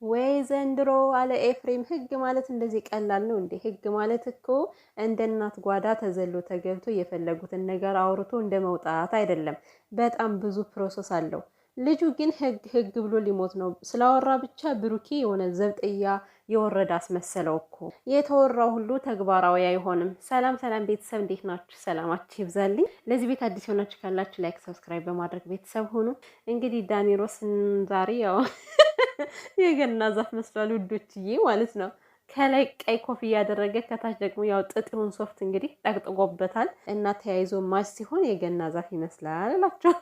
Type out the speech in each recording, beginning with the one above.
ወይ ዘንድሮ አለ ኤፍሬም። ህግ ማለት እንደዚህ ቀላል ነው እንዴ? ህግ ማለት እኮ እንደ እናት ጓዳ ተዘሎ ተገብቶ የፈለጉትን ነገር አውርቶ እንደ መውጣት አይደለም። በጣም ብዙ ፕሮሰስ አለው። ልጁ ግን ህግ ብሎ ሊሞት ነው ስላወራ ብቻ ብሩኬ የሆነ ዘብጥያ የወረደ አስመሰለው እኮ። የተወራው ሁሉ ተግባራዊ አይሆንም። ሰላም ሰላም ቤተሰብ እንዴት ናችሁ? ሰላማችሁ ይብዛልኝ። ለዚህ ቤት አዲስ የሆናችሁ ካላችሁ ላይክ፣ ሰብስክራይብ በማድረግ ቤተሰብ ሁኑ። እንግዲህ ዳኒሮስን ዛሬ ያው የገና ዛፍ መስሏል ውዶችዬ ማለት ነው። ከላይ ቀይ ኮፍያ ያደረገ ከታች ደግሞ ያው ጥጥሩን ሶፍት እንግዲህ ጠቅጥቆበታል እና ተያይዞ ማች ሲሆን የገና ዛፍ ይመስላል እላቸው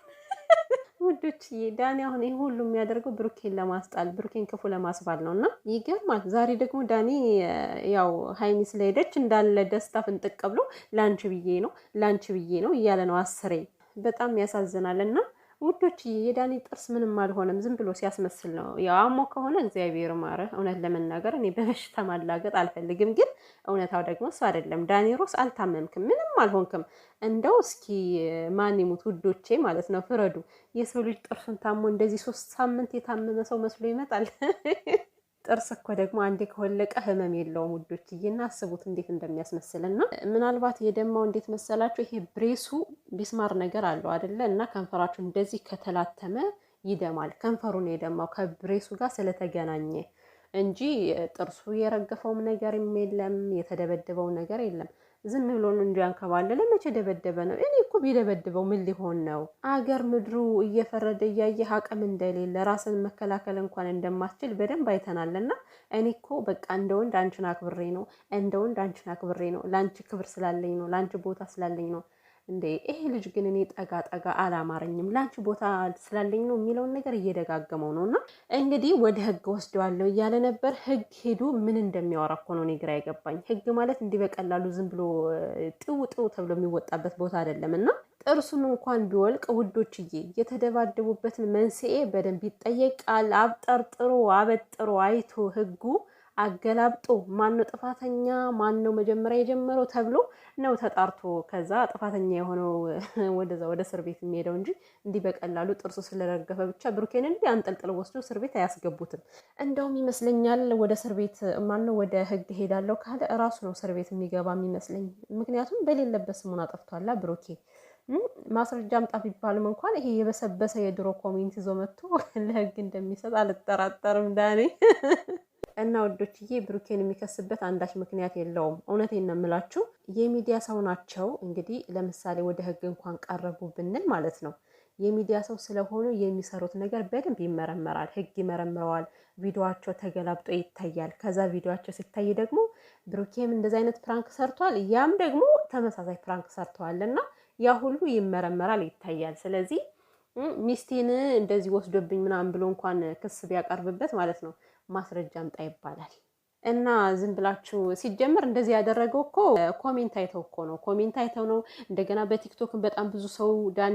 ውዶችዬ። ዳኒ አሁን ይሄ ሁሉ የሚያደርገው ብሩኬን ለማስጣል ብሩኬን ክፉ ለማስባል ነው እና ይገርማል። ዛሬ ደግሞ ዳኒ ያው ሀይሚ ስለሄደች እንዳለ ደስታ ፍንጥቅ ብሎ ላንቺ ብዬ ነው እያለ ነው አስሬ። በጣም ያሳዝናል እና ውዶች የዳኒ ጥርስ ምንም አልሆነም፣ ዝም ብሎ ሲያስመስል ነው። ያው አሞ ከሆነ እግዚአብሔር ማረ። እውነት ለመናገር እኔ በበሽታ ማላገጥ አልፈልግም፣ ግን እውነታው ደግሞ እሱ አይደለም። ዳኒ ሮስ አልታመምክም፣ ምንም አልሆንክም። እንደው እስኪ ማን ይሙት ውዶቼ ማለት ነው ፍረዱ። የሰው ልጅ ጥርሱን ታሞ እንደዚህ 3 ሳምንት የታመመ ሰው መስሎ ይመጣል? ጥርስ እኮ ደግሞ አንዴ ከወለቀ ህመም የለውም ውዶችዬ። እና አስቡት እንዴት እንደሚያስመስልና ምናልባት የደማው እንዴት መሰላችሁ? ይሄ ብሬሱ ቢስማር ነገር አለው አይደለ? እና ከንፈራችሁ እንደዚህ ከተላተመ ይደማል። ከንፈሩን የደማው ከብሬሱ ጋር ስለተገናኘ እንጂ ጥርሱ የረገፈውም ነገር የለም፣ የተደበደበው ነገር የለም። ዝም ብሎ ነው እንጂ አንከባለለ። መቼ ደበደበ ነው? እኔ እኮ ቢደበድበው ምን ሊሆን ነው? አገር ምድሩ እየፈረደ እያየህ አቅም እንደሌለ ራስን መከላከል እንኳን እንደማትችል በደንብ አይተናልና እኔ እኮ በቃ እንደ ወንድ አንቺን አክብሬ ነው፣ ለአንቺ ክብር ስላለኝ ነው፣ ለአንቺ ቦታ ስላለኝ ነው እንዴ። ይሄ ልጅ ግን እኔ ጠጋ አላማረኝም። ላንቺ ቦታ ስላለኝ ነው የሚለውን ነገር እየደጋገመው ነው። እና እንግዲህ ወደ ህግ ወስደዋለሁ እያለ ነበር። ህግ ሄዱ ምን እንደሚያወራ እኮ ነው እኔ ግራ የገባኝ። ህግ ማለት እንዲህ በቀላሉ ዝም ብሎ ጥው ተብሎ የሚወጣበት ቦታ አይደለም። እና ጥርሱን እንኳን ቢወልቅ ውዶችዬ የተደባደቡበትን መንስኤ በደንብ ይጠየቃል። አበጥሮ አይቶ ህጉ አገላብጦ ማነው ጥፋተኛ ማነው መጀመሪያ የጀመረው ተብሎ ነው ተጣርቶ ከዛ ጥፋተኛ የሆነው ወደ እስር ቤት የሚሄደው እንጂ እንዲህ በቀላሉ ጥርሱ ስለረገፈ ብቻ ብሩኬን እንዲህ አንጠልጥለው ወስዶ እስር ቤት አያስገቡትም። እንደውም ይመስለኛል ወደ እስር ቤት ማነው ወደ ህግ ሄዳለሁ ካለ እራሱ ነው እስር ቤት የሚገባ የሚመስለኝ። ምክንያቱም በሌለበት ስሙን አጠፍቷላ ብሩኬ። ማስረጃ አምጣ ቢባልም እንኳን ይሄ የበሰበሰ የድሮ ኮሜንት ይዞ መጥቶ ለህግ እንደሚሰጥ አልጠራጠርም ዳኔ። እና ወዶችዬ ብሩኬን የሚከስበት አንዳች ምክንያት የለውም። እውነቴን ነው የምላችሁ። የሚዲያ ሰው ናቸው። እንግዲህ ለምሳሌ ወደ ህግ እንኳን ቀረቡ ብንል ማለት ነው የሚዲያ ሰው ስለሆኑ የሚሰሩት ነገር በደንብ ይመረመራል። ህግ ይመረምረዋል። ቪዲዮቸው ተገላብጦ ይታያል። ከዛ ቪዲዮቸው ሲታይ ደግሞ ብሩኬም እንደዚ አይነት ፕራንክ ሰርቷል፣ ያም ደግሞ ተመሳሳይ ፕራንክ ሰርተዋል እና ያ ሁሉ ይመረመራል፣ ይታያል። ስለዚህ ሚስቴን እንደዚህ ወስዶብኝ ምናምን ብሎ እንኳን ክስ ቢያቀርብበት ማለት ነው ማስረጃ አምጣ ይባላል። እና ዝም ብላችሁ ሲጀምር እንደዚህ ያደረገው እኮ ኮሜንት አይተው ነው። እንደገና በቲክቶክ በጣም ብዙ ሰው ዳኒ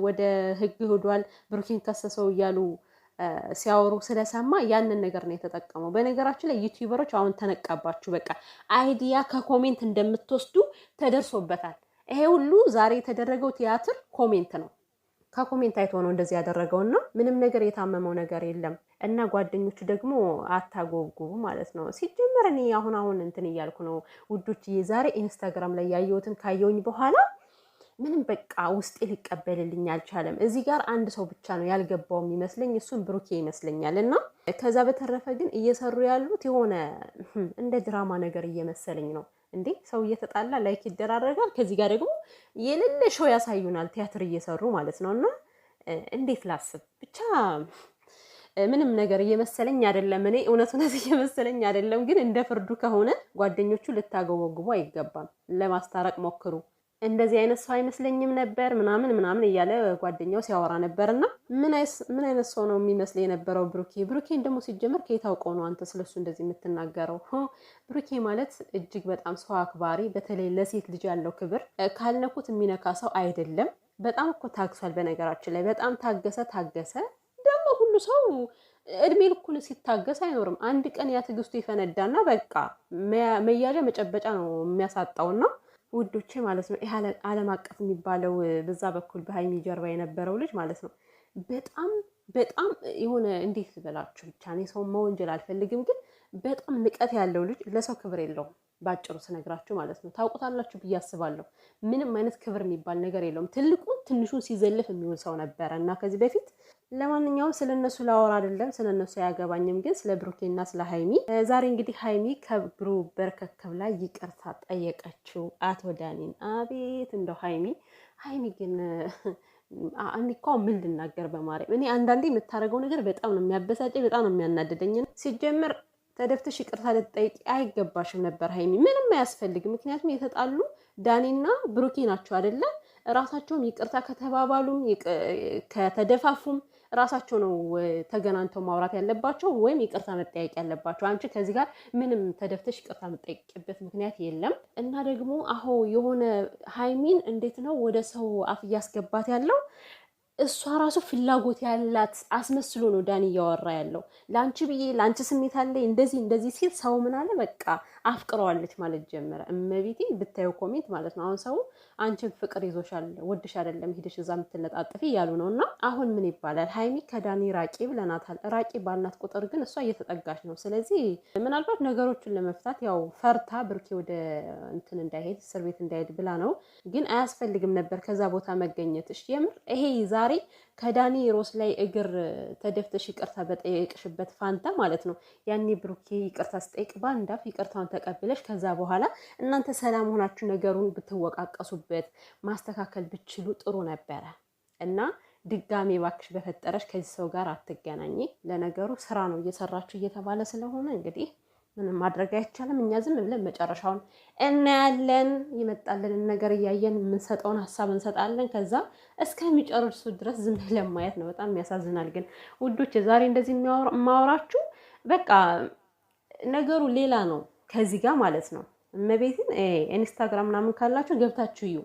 ወደ ህግ ሄዷል ብሩኬን ከሰሰው እያሉ ሲያወሩ ስለሰማ ያንን ነገር ነው የተጠቀመው። በነገራችን ላይ ዩቲዩበሮች አሁን ተነቃባችሁ። በቃ አይዲያ ከኮሜንት እንደምትወስዱ ተደርሶበታል። ይሄ ሁሉ ዛሬ የተደረገው ቲያትር ኮሜንት ነው። ከኮሜንት አይቶ ነው እንደዚህ ያደረገውና ምንም ነገር የታመመው ነገር የለም። እና ጓደኞቹ ደግሞ አታጎብጉቡ ማለት ነው። ሲጀመር እኔ አሁን እንትን እያልኩ ነው ውዶች። ዛሬ ኢንስታግራም ላይ ያየሁትን ካየውኝ በኋላ ምንም በቃ ውስጤ ሊቀበልልኝ አልቻለም። እዚህ ጋር አንድ ሰው ብቻ ነው ያልገባው የሚመስለኝ፣ እሱም ብሩኬ ይመስለኛል። እና ከዛ በተረፈ ግን እየሰሩ ያሉት የሆነ እንደ ድራማ ነገር እየመሰለኝ ነው። እንዴ ሰው እየተጣላ ላይክ ይደራረጋል። ከዚህ ጋር ደግሞ የሌለ ሾው ያሳዩናል፣ ቲያትር እየሰሩ ማለት ነው። እና እንዴት ላስብ ብቻ ምንም ነገር እየመሰለኝ አይደለም። እኔ እውነት እየመሰለኝ አይደለም። ግን እንደ ፍርዱ ከሆነ ጓደኞቹ ልታገወግቡ አይገባም። ለማስታረቅ ሞክሩ። እንደዚህ አይነት ሰው አይመስለኝም ነበር ምናምን እያለ ጓደኛው ሲያወራ ነበርና ምን አይነት ሰው ነው የሚመስል የነበረው ብሩኬን ደግሞ ሲጀመር ከየት አውቀው ነው አንተ ስለሱ እንደዚህ የምትናገረው? ብሩኬ ማለት እጅግ በጣም ሰው አክባሪ፣ በተለይ ለሴት ልጅ ያለው ክብር ካልነኩት የሚነካ ሰው አይደለም። በጣም እኮ ታግሷል። በነገራችን ላይ በጣም ታገሰ። ደግሞ ሁሉ ሰው እድሜ ልኩን ሲታገስ አይኖርም። አንድ ቀን ያ ትዕግስቱ ይፈነዳና በቃ መያዣ መጨበጫ ነው የሚያሳጣውና ውዶቼ ማለት ነው። ይሄ ዓለም አቀፍ የሚባለው በዛ በኩል በሃይሚ ጀርባ የነበረው ልጅ ማለት ነው በጣም በጣም የሆነ እንዴት ልበላችሁ ብቻ እኔ ሰው መወንጀል አልፈልግም፣ ግን በጣም ንቀት ያለው ልጅ ለሰው ክብር የለውም። ባጭሩ ስነግራችሁ ማለት ነው። ታውቁታላችሁ ብዬ አስባለሁ። ምንም አይነት ክብር የሚባል ነገር የለውም። ትልቁን ትንሹን ሲዘልፍ የሚውል ሰው ነበረ እና ከዚህ በፊት ለማንኛውም ስለነሱ ላወራ አይደለም፣ ስለነሱ አያገባኝም። ግን ስለ ብሩኬና ስለ ሀይሚ ዛሬ እንግዲህ ሀይሚ ከብሩ በርከከብ ላይ ይቅርታ ጠየቀችው አቶ ዳኒን። አቤት እንደው ሀይሚ ግን እኔ እኮ ምን ልናገር በማርያም። እኔ አንዳንዴ የምታደርገው ነገር በጣም ነው የሚያበሳጨኝ፣ በጣም ነው የሚያናድደኝ። ሲጀምር ተደፍተሽ ይቅርታ ልትጠይቂ አይገባሽም ነበር ሀይሚ፣ ምንም አያስፈልግም። ምክንያቱም የተጣሉ ዳኒና ብሩኬ ናቸው አይደለ? ራሳቸውም ይቅርታ ከተባባሉም ከተደፋፉም ራሳቸው ነው ተገናኝተው ማውራት ያለባቸው ወይም ይቅርታ መጠያየቅ ያለባቸው። አንቺ ከዚህ ጋር ምንም ተደፍተሽ ይቅርታ መጠየቅበት ምክንያት የለም። እና ደግሞ የሆነ ሀይሚን እንዴት ነው ወደ ሰው አፍ እያስገባት ያለው? እሷ ራሱ ፍላጎት ያላት አስመስሎ ነው ዳኒ እያወራ ያለው። ለአንቺ ብዬ ለአንቺ ስሜት አለኝ እንደዚህ ሲል ሰው ምን አለ በቃ አፍቅረዋለች ማለት ጀመረ። እመቤቴ ብታየው ኮሜንት ማለት ነው። አሁን ሰው አንቺን ፍቅር ይዞሻል ወድሽ አይደለም ሄደሽ እዛ የምትለጣጥፊ እያሉ ነው። እና አሁን ምን ይባላል? ሀይሚ ከዳኒ ራቂ ብለናታል። ራቂ ባልናት ቁጥር ግን እሷ እየተጠጋች ነው። ስለዚህ ምናልባት ነገሮችን ለመፍታት ያው ፈርታ ብሩኬ ወደ እንትን እንዳይሄድ እስር ቤት እንዳይሄድ ብላ ነው። ግን አያስፈልግም ነበር ከዛ ቦታ መገኘትሽ። የምር ይሄ ዛሬ ከዳኒ ሮስ ላይ እግር ተደፍተሽ ይቅርታ በጠየቅሽበት ፋንታ ማለት ነው። ያኔ ብሩኬ ይቅርታ ስጠይቅ በአንድ አፍ ይቅርታውን ተቀብለሽ ከዛ በኋላ እናንተ ሰላም ሆናችሁ ነገሩን ብትወቃቀሱበት ማስተካከል ብችሉ ጥሩ ነበረ። እና ድጋሜ ባክሽ በፈጠረሽ ከዚህ ሰው ጋር አትገናኝ። ለነገሩ ስራ ነው እየሰራችሁ እየተባለ ስለሆነ እንግዲህ ምንም ማድረግ አይቻልም። እኛ ዝም ብለን መጨረሻውን እናያለን። የመጣልንን ነገር እያየን የምንሰጠውን ሀሳብ እንሰጣለን። ከዛ እስከሚጨርሱ ድረስ ዝም ብለን ማየት ነው። በጣም ያሳዝናል። ግን ውዶች ዛሬ እንደዚህ የማወራችሁ በቃ ነገሩ ሌላ ነው ከዚህ ጋር ማለት ነው። እመቤትን ኢንስታግራም ምናምን ካላችሁ ገብታችሁ እዩ።